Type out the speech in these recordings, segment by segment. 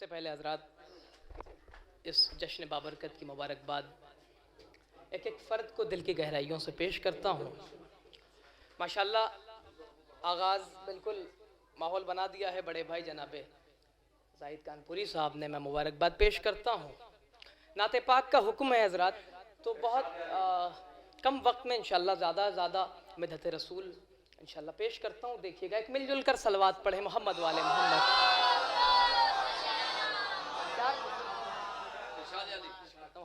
सबसे पहले हजरात इस जश्न बाबरकत की मुबारकबाद एक एक फ़र्द को दिल की गहराइयों से पेश करता हूँ। माशाल्लाह आगाज़ बिल्कुल माहौल बना दिया है बड़े भाई जनाबे जाहिद कानपुरी साहब ने। मैं मुबारकबाद पेश करता हूँ। नाते पाक का हुक्म है हजरात, तो बहुत कम वक्त में इंशाल्लाह ज़्यादा मिदहत रसूल इंशाल्लाह पेश करता हूँ। देखिएगा, एक मिलजुल कर सलवात पढ़े मोहम्मद वाले मोहम्मद।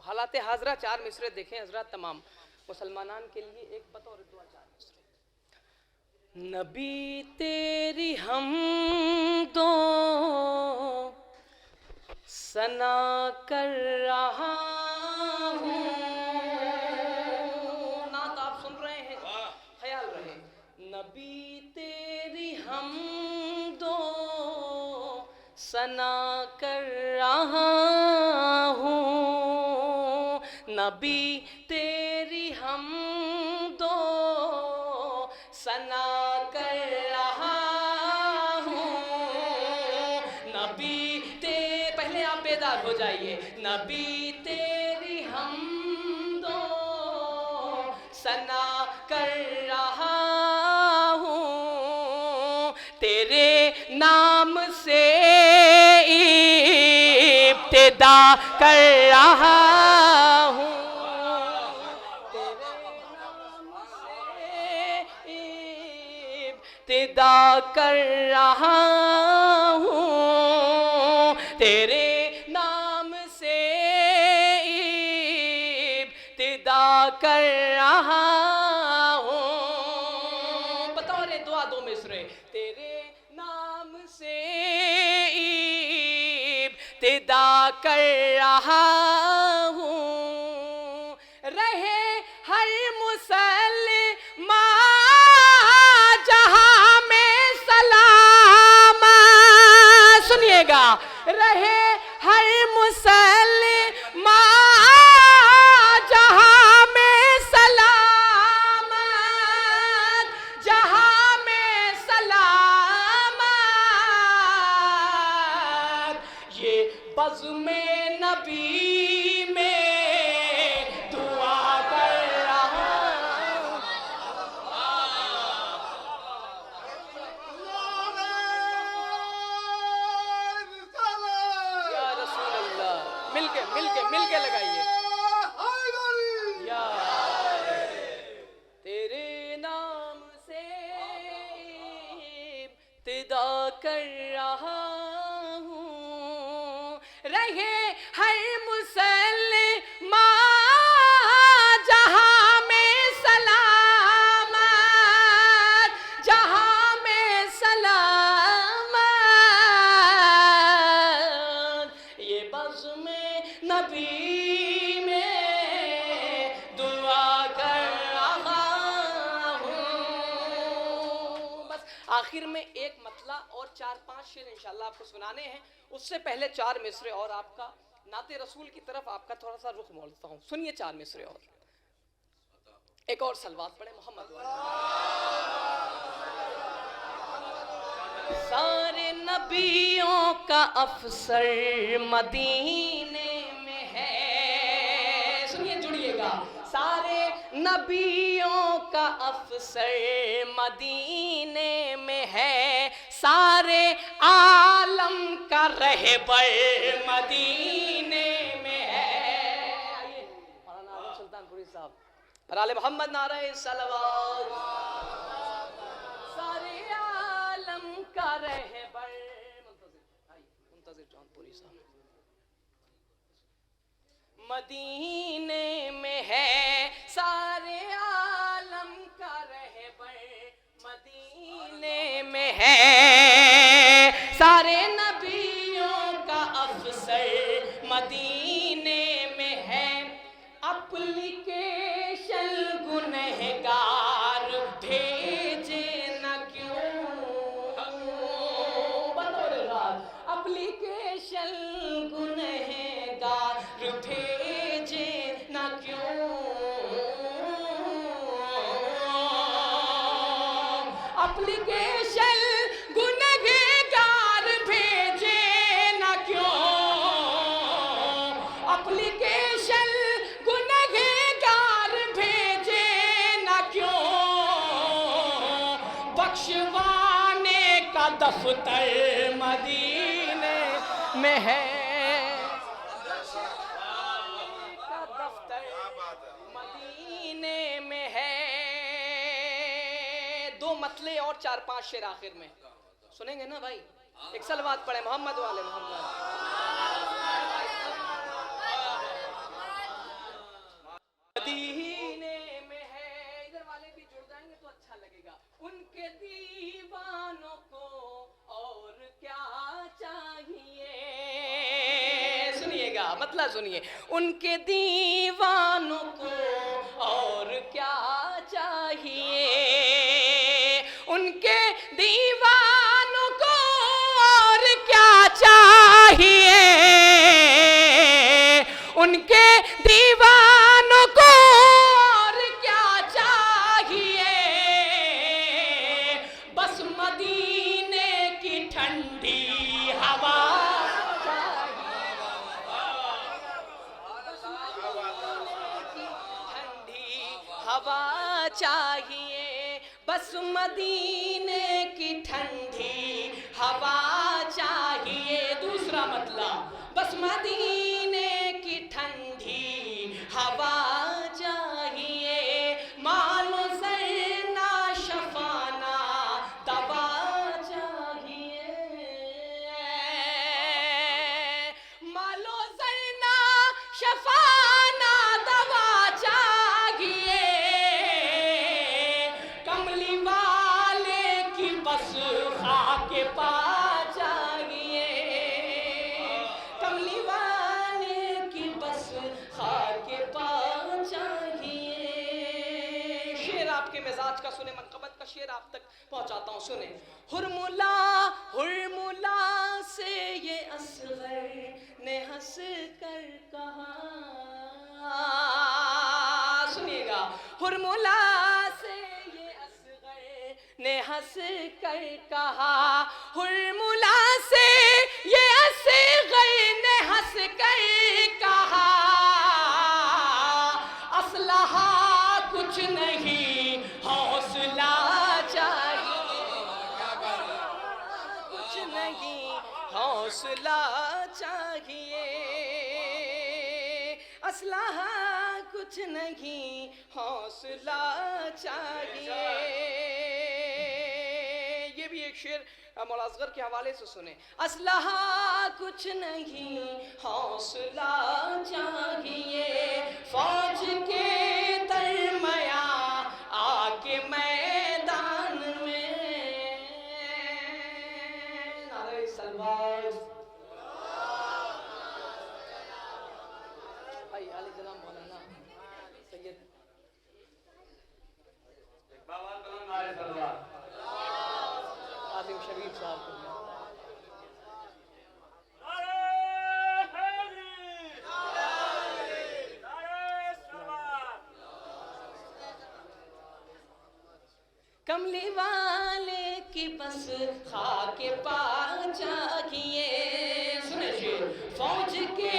हालात हाजरा चार मिसरे देखें हजरत, तमाम मुसलमानान के लिए एक बतौर दुआ चार मिसरे। नबी तेरी हम दो सना कर रहा हूँ। नात आप सुन रहे हैं, ख्याल रहे। नबी तेरी हम दो सना कर रहा हूँ। नबी तेरी हम दो सना कर रहा हूँ। नबी ते पहले आप बेदार हो जाइए। नबी तेरी हम दो सना कर रहा हूँ। तेरे नाम से इब्तिदा कर रहा हूँ। इब्तिदा कर रहा हूँ। तेरे नाम से इब्तिदा कर रहा हूँ। बतौर दुआ दो मिसरे। तेरे नाम से इब्तिदा कर रहा हूँ। रहे हर मुसलमान जहां में सलाम। सुनिएगा, रहे हर मुसलमान जहां में सलाम, जहां में सलाम। ये बज़्म नबी में दुआ कर रहा हूँ। या रसूल अल्लाह, मिलके लगाइए। या तेरे नाम से इब्तिदा कर रहा हूँ। रहे हर मुसलमान जहां में सलामत, जहां में सलामत। ये बज़्म नबी में दुआ कर रहा हूँ। बस आखिर में एक मतला और 4-5 शेर इंशाल्लाह आपको सुनाने हैं। उससे पहले 4 मिसरे और आपका नाते रसूल की तरफ आपका थोड़ा सा रुख मोड़ता हूँ। सुनिए 4 मिसरे और एक और सलवात पढ़े मोहम्मद वाला। सारे नबियों का अफसर मदीने में है। सुनिए, जुड़िएगा। सारे नबियों का अफसर मदीने में है। सारे आलम का रहबर मदीने में है। आइए मौलाना आलम सुल्तानपुरी साहब पर आले मोहम्मद नारे सलवात। सारे आलम का रहबर मुंतज़िर जौनपुरी साहब मदीने में है। सारे आलम का रहबर मदीने में है। सारे नबियों का अफसर मदीने में है। एप्लीकेशन गुनहगार भेजे न क्यों। बतौर रात एप्लीकेशन गुनहगार भेजे न क्यों। एप्लीकेशन गुनहगार भेजे न क्यों। दफ्तर मदीने में है, का दफ्तर मदीने में है। दो मतले और 4-5 शेर आखिर में सुनेंगे ना भाई। एक सलवात पढ़े मोहम्मद वाले मोहम्मद। मदीने में है, इधर वाले भी जुड़ जाएंगे तो अच्छा लगेगा। उनके दीवानों को और क्या चाहिए, सुनिएगा मतलब सुनिए। उनके दीवानों को और क्या चाहिए, उनके दीवानों को और क्या चाहिए, उनके दीवानों को और क्या चाहिए, बस मदीने की ठंडी हवा हवा चाहिए, बस मदीने की ठंडी हवा चाहिए। दूसरा मतलब, बस मदीने की ठंडी हवा चाहिए, मानो सरना शफाना दवा चाहिए, मानो सरना शफाना दवा चाहिए, कमली वाले की बस खाके पा चाहिए, कमली वाले की बस खाके पा चाहिए। शेर आपके मिजाज का सुने, मनकबत का शेर आप तक पहुंचाता हूं, सुने। हुरमुला हुरमुला से ये असगर ने हंस कर कहा, सुनिएगा। हुरमुला से ये असगर ने हंस कर कहा, हुरमुला से ये असगर ने हंस कर कहा, असलहा कुछ नहीं हौसला चाहिए, कुछ नहीं हौसला चाहिए, असलहा कुछ नहीं हौसला चाहिए। ये भी एक शेर मौला असगर के हवाले से सुने। असलहा कुछ नहीं हौसला चाहिए, फौज के दरमिया आके मैदान में, नारे सलवार भाई अली जनाब मौलाना सैयद आसिम शरीफ साहब को कमली वाले की बस खाके पा चाहिए, सुने शेर। फौज के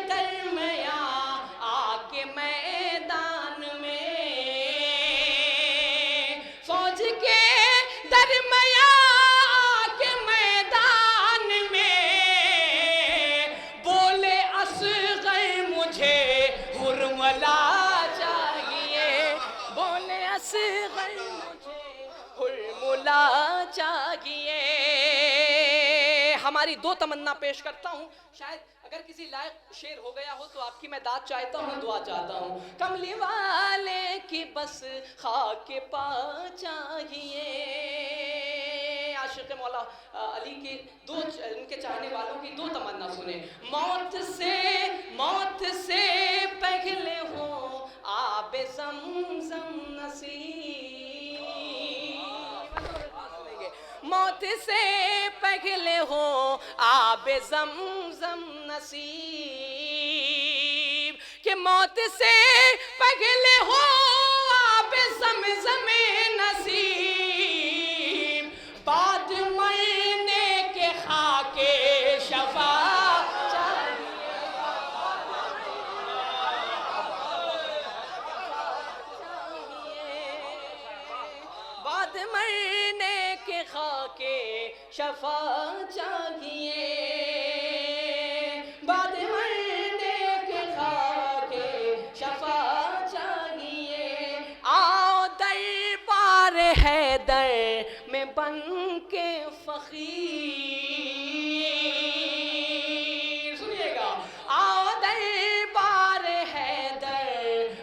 दरमिया आके मैदान में, फौज के दरमिया आके मैदान में, बोले असगर मुझे हुरमुला चाहिए, बोले असगर मुझे हुरमुला चाहिए। हमारी दो तमन्ना पेश करता हूँ, शायद अगर किसी लायक शेर हो गया हो तो आपकी मैं दाद चाहता हूँ, दुआ चाहता हूँ। कमली वाले की बस खाके पा चाहिए। आशिक मौला अली के दो, उनके चाहने वालों की दो तमन्ना सुने। मौत से पहले हो आबे ज़मज़म नसीब, मौत से पहले हो आबे ज़मज़म नसीब, के मौत से पहले हो आबे ज़मज़म नसीब, बाद मरने के खाके शफा चाहिए, बाद मरने के खाके शफा मुस्तफा चाहिए, बाद मरने के खाके शफा चाहिए। आओ दरबार हैदर में बन के फकीर, सुनिएगा, आओ दरबार हैदर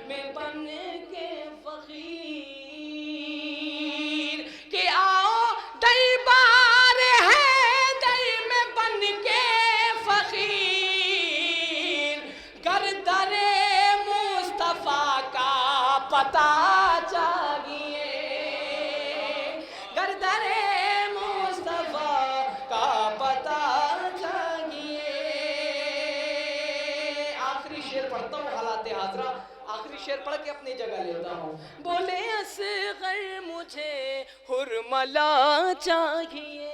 में बन के फकीर, कि आओ दरबार हैदर में बन के फकीर, गर्दरे मुस्तफा का पता चाहिए, गर्दरे मुस्तफा का पता चाहिए। आखिरी शेर पढ़ता हूँ, हालात हाजरा, आखिरी शेर पढ़ के अपनी जगह लेता हूँ। बोले असगर मुझे हुरमला चाहिए,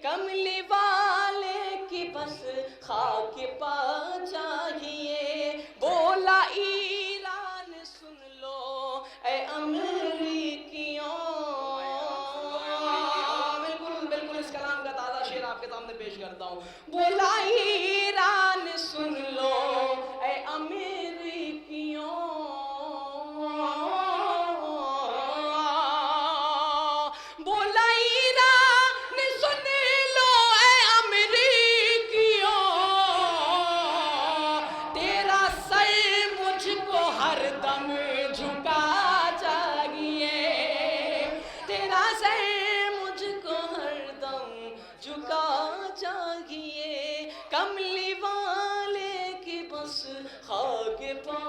कमली वाले की बस खाक पा चाहिए। बोला ईरान सुन लो ए अमरीकियों, बिल्कुल बिल्कुल इस कलाम का ताज़ा शेर आपके सामने पेश करता हूँ। बोला ईरान सुन लो ए अमरीकियों, बोला ईरान सुन लो ए अमरीकियों, तेरा सर मुझको हरदम झुका चाहिए, तेरा सर मुझको हरदम झुका चाहिए। कमली वाले की बस खाक पा